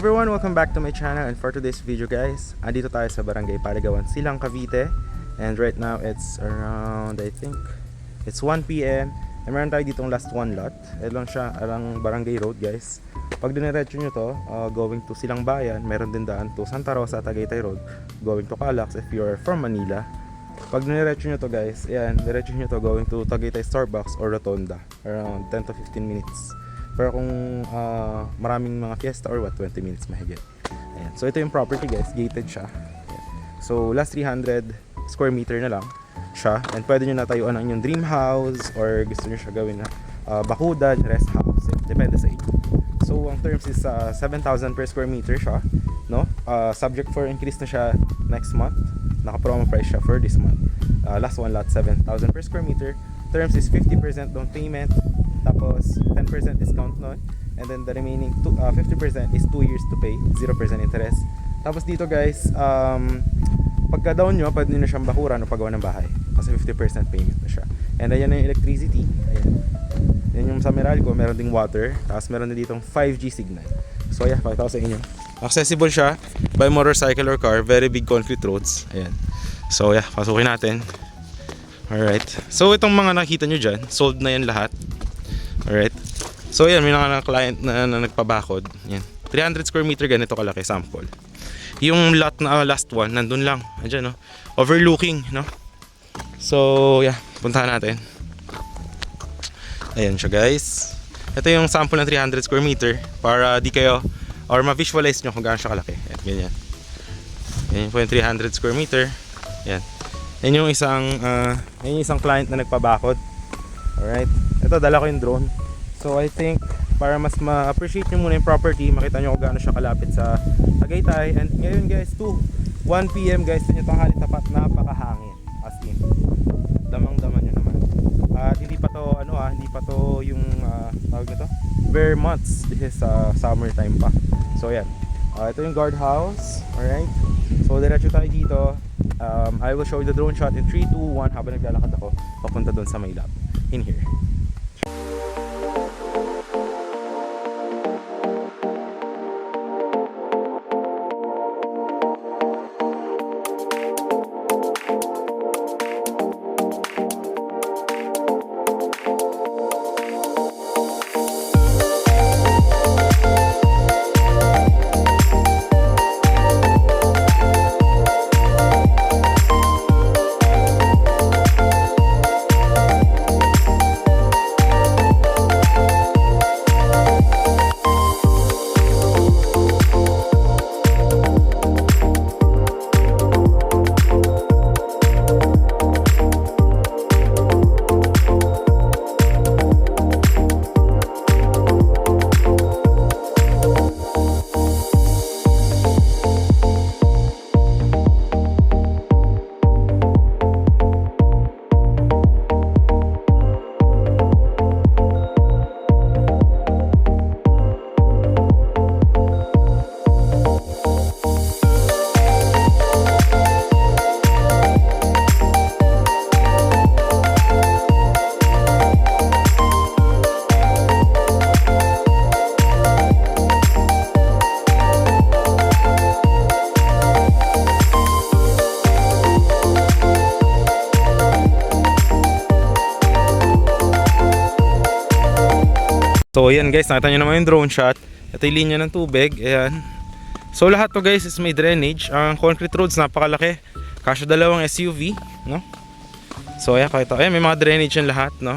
Everyone, welcome back to my channel, and for today's video guys, andito tayo sa Barangay Paligawan, Silang, Cavite. And right now it's around, I think it's 1 PM. And meron tayo ditong last one lot. Ito lang siya, alang Barangay Road guys. Pag diniretso nyo to, going to Silang Bayan, meron din daan to Santa Rosa, Tagaytay Road, going to Calax if you're from Manila. Pag diniretso nyo to guys, ayan, diretso nyo to going to Tagaytay Starbucks or Rotonda, around 10 to 15 minutes. Pero kung maraming mga fiesta or 20 minutes mahigit. Ayan. So ito yung property guys, gated siya. Ayan. So last 300 square meter na lang siya. And pwede nyo natayuan ang inyong dream house or gusto nyo siya gawin na bakudan, rest house. Depende sa inyo. So ang terms is 7,000 per square meter siya. No? Subject for increase na siya next month. Naka-promo price siya for this month. Last one lot, 7,000 per square meter. Terms is 50% down payment. Tapos 10% discount nun. And then the remaining 50% is 2 years to pay, 0% interest. Tapos dito guys, pagka down nyo, pwede nyo na siyang bakuran o pagawa ng bahay. Kasi 50% payment na siya. And ayan na yung electricity. Ayan. Yan yung sa Meralco, meron ding water. Tapos meron na ditong 5G signal. So ayan, pakita ko sa inyo. Accessible siya by motorcycle or car. Very big concrete roads. Ayan. So yeah, pasukin natin. Alright. So itong mga nakita nyo dyan, sold na yan lahat. Alright. So yan, may mga client na nagpabakod. Yan. 300 square meter ganito kalaki sample. Yung lot na last one, nandun lang. Andiyan, no? Overlooking, no? So yeah, puntahan natin. Ayan siya guys. Ito yung sample ng 300 square meter para di kayo or ma-visualize nyo kung gaano siya kalaki. Ayan, ganyan. Yan po yung 300 square meter. Yan. Yan yung isang client na nagpabakod. Alright. Ito, dala ko yung drone. So I think para mas ma-appreciate nyo muna yung property, makita nyo kung gaano siya kalapit sa Tagaytay. And ngayon guys, 1 PM guys, yun yung tanghali tapat, napakahangin. As in, damang-daman nyo naman. At hindi pa to, hindi pa to yung, tawag nito, bare months. This is summertime pa. So yan. Ito yung guardhouse. Alright. So diretso tayo dito. I will show you the drone shot in 3, 2, 1 habang naglalakad ako papunta doon sa may lab. In here. So yan guys, nakita nyo naman yung drone shot. Ito yung linya ng tubig. Ayan. So lahat to guys is may drainage. Ang concrete roads napakalaki. Kasya dalawang SUV, no? So ayan, pakita. Ayan, may mga drainage yan lahat, no?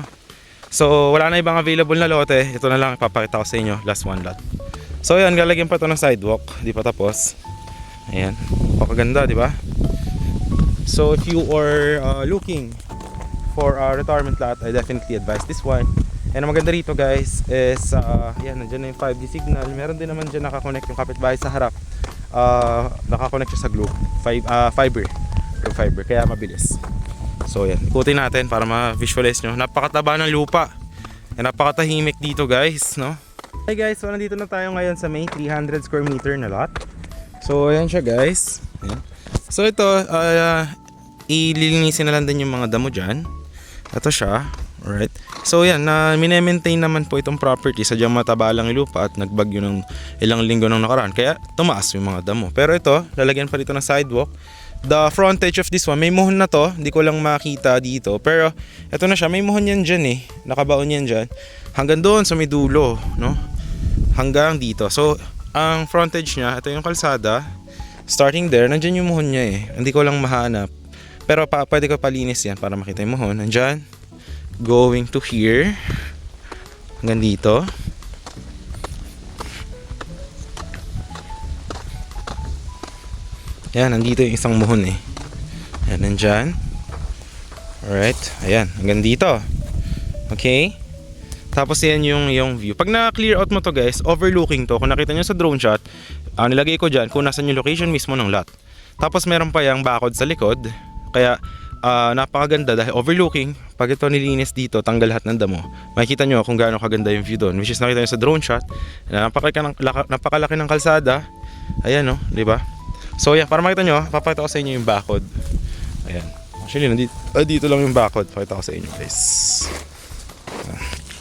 So wala na ibang available na lote. Ito na lang ipapakita ko sa inyo. Last one lot. So ayan, galagyan pa to ng sidewalk. Di pa tapos. Ayan. Pakaganda, di ba? So if you are looking for a retirement lot, I definitely advise this one. And ang maganda rito guys is yan, nandiyan na yung 5G signal. Meron din naman dyan nakakonect yung kapitbahay sa harap. Nakakonect siya sa Globe fiber, kaya mabilis. So yan, ikutin natin para ma-visualize nyo. Napakataba ng lupa. Napakatahimik dito guys, no? Hey guys, so nandito na tayo ngayon sa may 300 square meter na lot. So ayan siya guys. Ayan. So ito, ililinisin na lang din yung mga damo dyan. Ito siya. Alright. So yan, na mine-maintain naman po itong property. Sadyang mataba lang yung lupa at nagbagyo ng ilang linggo nang nakaraan. Kaya tumaas yung mga damo. Pero ito, lalagyan pa dito ng sidewalk. The frontage of this one, may muhon na to. Hindi ko lang makita dito. Pero ito na siya, may muhon yan dyan eh. Nakabaon yan dyan. Hanggang doon sa may dulo, no? Hanggang dito. So, ang frontage niya, ito yung kalsada. Starting there, nandyan yung muhon niya eh. Hindi ko lang mahanap. Pero pwede ko palinis yan para makita yung muhon. Nandyan. Going to here. Hanggang dito. Yan, nandito yung isang muhon eh. Yan, nandyan. Alright. Ayan, hanggang dito. Okay. Tapos yan yung view. Pag na-clear out mo to guys, overlooking to. Kung nakita nyo sa drone shot, nilagay ko dyan kung nasan yung location mismo ng lot. Tapos meron pa yung bakod sa likod. Kaya napakaganda dahil overlooking. Pag ito nilinis dito, tanggal lahat ng damo. Makikita nyo kung gaano kaganda yung view doon. Which is nakita nyo sa drone shot. Napakalaki ng kalsada. Ayan no, di ba? So yeah, para makita nyo, papakita ko sa inyo yung bakod. Ayan. Actually, dito lang yung bakod. Pakita ko sa inyo guys.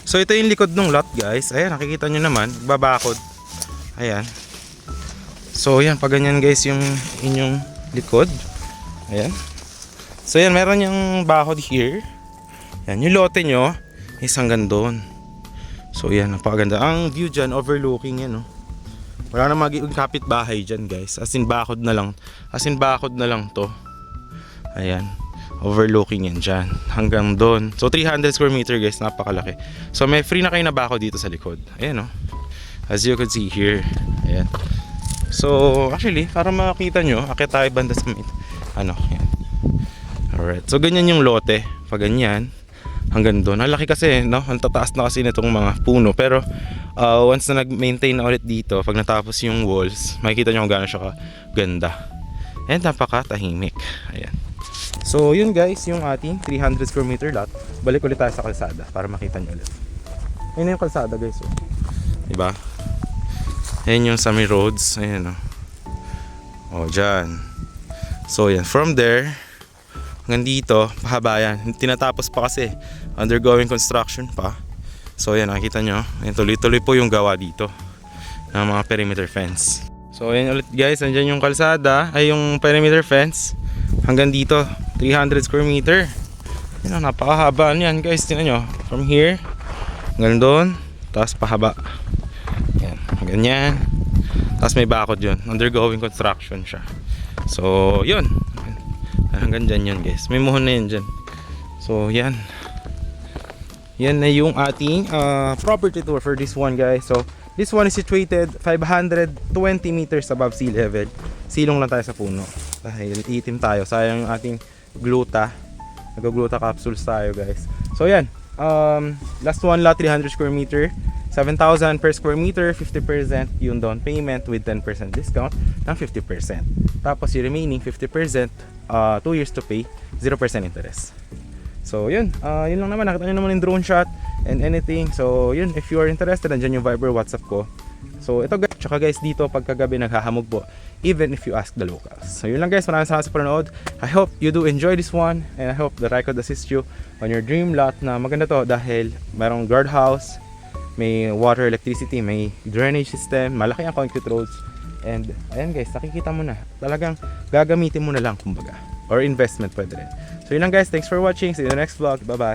So ito yung likod ng lot guys. Ayan, nakikita nyo naman, babakod. Ayan. So yan, pag ganyan guys yung inyong likod. Ayan. So yan, meron yung bakod here. Yan, yung lote nyo is hanggang doon. So yan, napakaganda. Ang view dyan, overlooking yan, no? Wala na magiging kapitbahay dyan guys. As in bakod na lang. As in bakod na lang to. Ayan. Overlooking yan dyan. Hanggang doon. So 300 square meter guys. Napakalaki. So may free na kayo na bakod dito sa likod. Ayan o. As you could see here. Ayan. So actually, para makita nyo, akit tayo banda sa ano. Ayan. Alright. So ganyan yung lote. Pag ganyan. Hanggang doon. Ang laki kasi, no? Ang tataas na kasi nitong mga puno. Pero once na nag-maintain na ulit dito, pag natapos yung walls, makikita nyo kung gaano siya kaganda. And napakatahimik. Ayan. So yun guys, yung ating 300 square meter lot. Balik ulit tayo sa kalsada para makita nyo ulit. Ayan yung kalsada guys. Oh. Diba? Ayan yung Sami Roads. Ayan o. Oh, dyan. So yan, from there hanggang dito, pahaba yan. Tinatapos pa kasi. Undergoing construction pa. So yan, nakikita nyo. Ayan, tuloy-tuloy po yung gawa dito ng mga perimeter fence. So ayan ulit guys, nandyan yung kalsada. Ay yung perimeter fence. Hanggang dito, 300 square meter. Yan, napakahaba yan guys. Tingnan nyo. From here, hanggang doon. Tapos pahaba. Yan, ganyan. Tapos may bakod yun. Undergoing construction siya. So yun. Hanggang dyan yan guys. May muhon na yun dyan. So yan. Yan na yung ating property tour for this one guys. So this one is situated 520 meters above sea level. Silong lang tayo sa puno. Dahil itim tayo. Sayang yung ating gluta. Nag-gluta capsules tayo guys. So yan. Last one lot 300 square meter. 7,000 per square meter, 50% yung down payment with 10% discount ng 50%. Tapos yung remaining 50%, 2 years to pay, 0% interest. So yun, yun lang naman. Nakita nyo naman yung drone shot and anything. So yun, if you are interested, andyan yung Viber WhatsApp ko. So ito guys, tsaka guys dito pagkagabi naghahamog po, even if you ask the locals. So yun lang guys, maraming salamat sa panonood. I hope you do enjoy this one and I hope that I could assist you on your dream lot na maganda to dahil mayroong guardhouse, may water, electricity, may drainage system, malaki ang concrete roads. And ayan guys, nakikita mo na, talagang gagamitin mo na lang kumbaga, or investment pwede rin. So yun lang guys, thanks for watching, see you in the next vlog, bye bye.